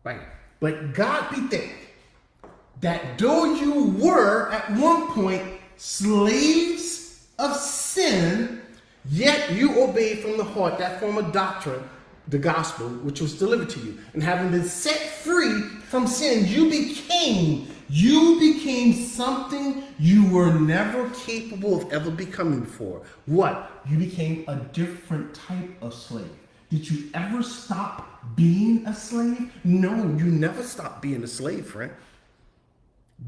Right? But God be thanked that though you were at one point slaves of sin, yet you obeyed from the heart that form of doctrine, the gospel, which was delivered to you. And having been set free from sin, you became something you were never capable of ever becoming before. What? You became a different type of slave. Did you ever stop being a slave? No, you never stopped being a slave, friend.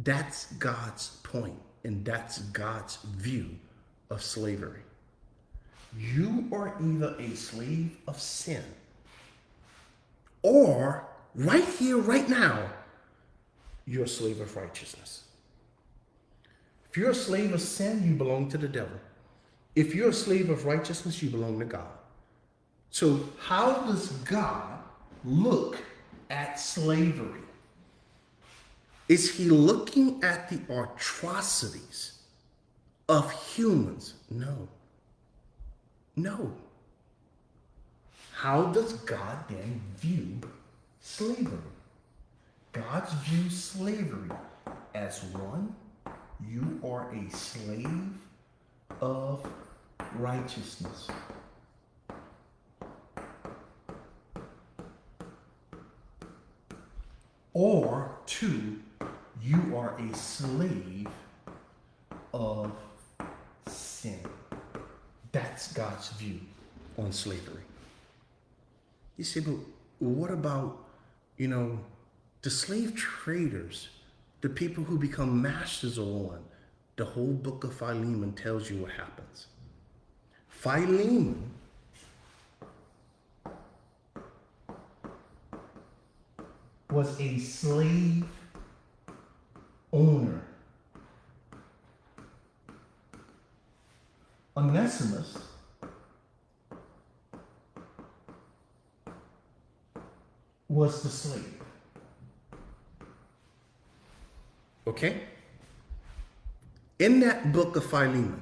That's God's point, and that's God's view of slavery. You are either a slave of sin, or right here, right now, you're a slave of righteousness. If you're a slave of sin, you belong to the devil. If you're a slave of righteousness, you belong to God. So how does God look at slavery? Is he looking at the atrocities of humans? No. No. How does God then view slavery? God views slavery as one, you are a slave of righteousness. Or two, you are a slave of sin. That's God's view on slavery. You say, but what about, the slave traders, the people who become masters of one? The whole book of Philemon tells you what happens. Philemon was a slave owner. Onesimus was the slave. Okay? In that book of Philemon,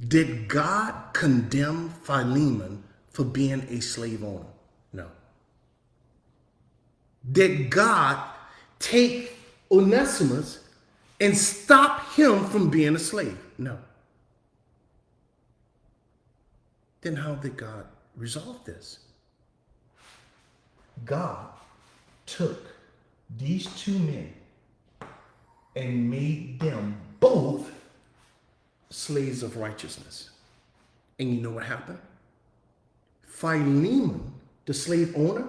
did God condemn Philemon for being a slave owner? No. Did God take Onesimus and stop him from being a slave? No. Then how did God resolve this? God took these two men and made them both slaves of righteousness. And you know what happened? Philemon, the slave owner,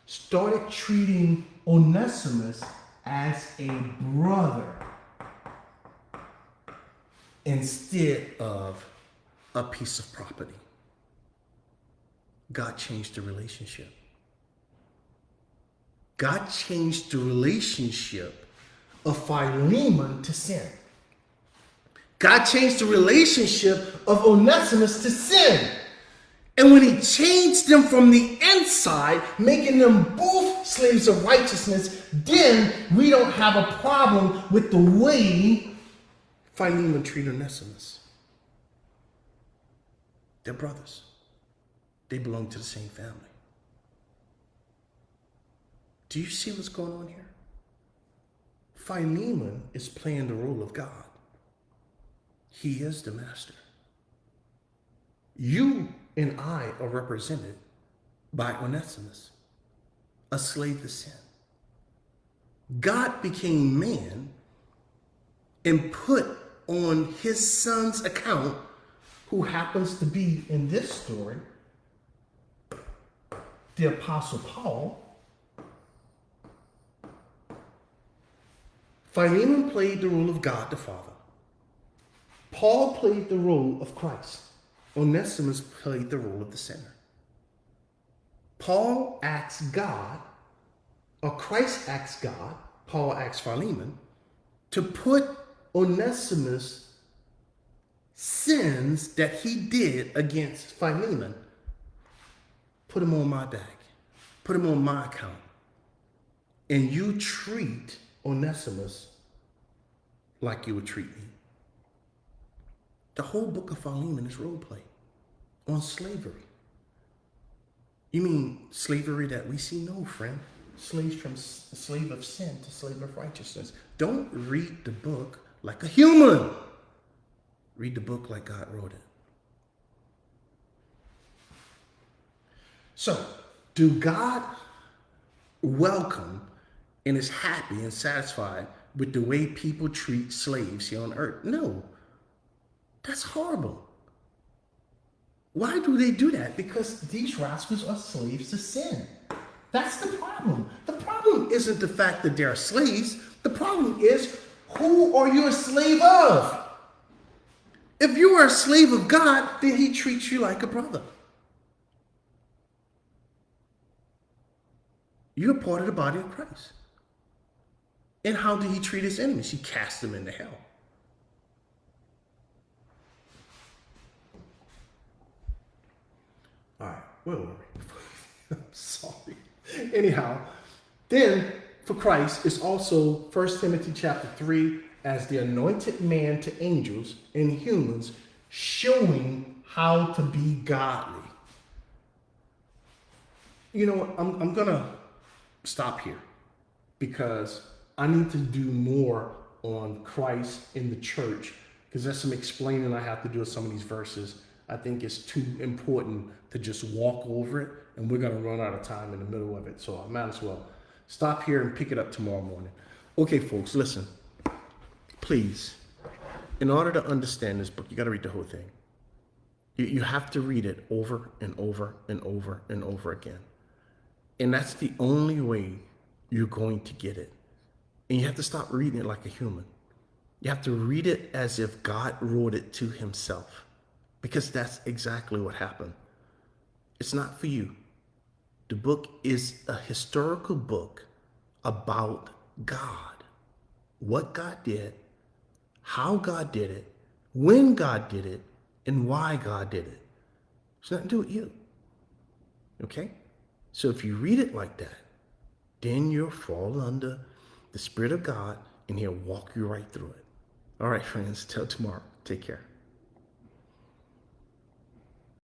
started treating Onesimus as a brother instead of a piece of property. God changed the relationship. God changed the relationship of Philemon to sin. God changed the relationship of Onesimus to sin. And when he changed them from the inside, making them both slaves of righteousness, then we don't have a problem with the way Philemon treated Onesimus. They're brothers. They belong to the same family. Do you see what's going on here? Philemon is playing the role of God. He is the master. You and I are represented by Onesimus, a slave to sin. God became man and put on his son's account, who happens to be in this story, the Apostle Paul. Philemon played the role of God the Father. Paul played the role of Christ. Onesimus played the role of the sinner. Paul asks God, or Christ asks God, Paul asks Philemon, to put Onesimus' sins that he did against Philemon, put them on my back, put them on my account, and you treat Onesimus like you would treat me. The whole book of Philemon is role play on slavery. You mean slavery that we see? No, friend. slave of sin to slave of righteousness. Don't read the book like a human. Read the book like God wrote it. So, do God welcome and is happy and satisfied with the way people treat slaves here on earth? No. That's horrible. Why do they do that? Because these rascals are slaves to sin. That's the problem. The problem isn't the fact that they're slaves. The problem is, who are you a slave of? If you are a slave of God, then he treats you like a brother. You're part of the body of Christ. And how did he treat his enemies? He cast them into hell. All right, where were we? I'm sorry. Anyhow, then for Christ is also 1 Timothy chapter 3 as the anointed man to angels and humans, showing how to be godly. You know what? I'm going to stop here because I need to do more on Christ in the church because there's some explaining I have to do of some of these verses. I think it's too important to just walk over it, and we're going to run out of time in the middle of it. So I might as well stop here and pick it up tomorrow morning. Okay, folks, listen. Please, in order to understand this book, you got to read the whole thing. You have to read it over and over and over and over again. And that's the only way you're going to get it. And you have to stop reading it like a human. You have to read it as if God wrote it to himself. Because that's exactly what happened. It's not for you. The book is a historical book about God. What God did, how God did it, when God did it, and why God did it. It's nothing to do with you. Okay? So if you read it like that, then you'll fall under the Spirit of God and he'll walk you right through it. All right, friends, till tomorrow. Take care.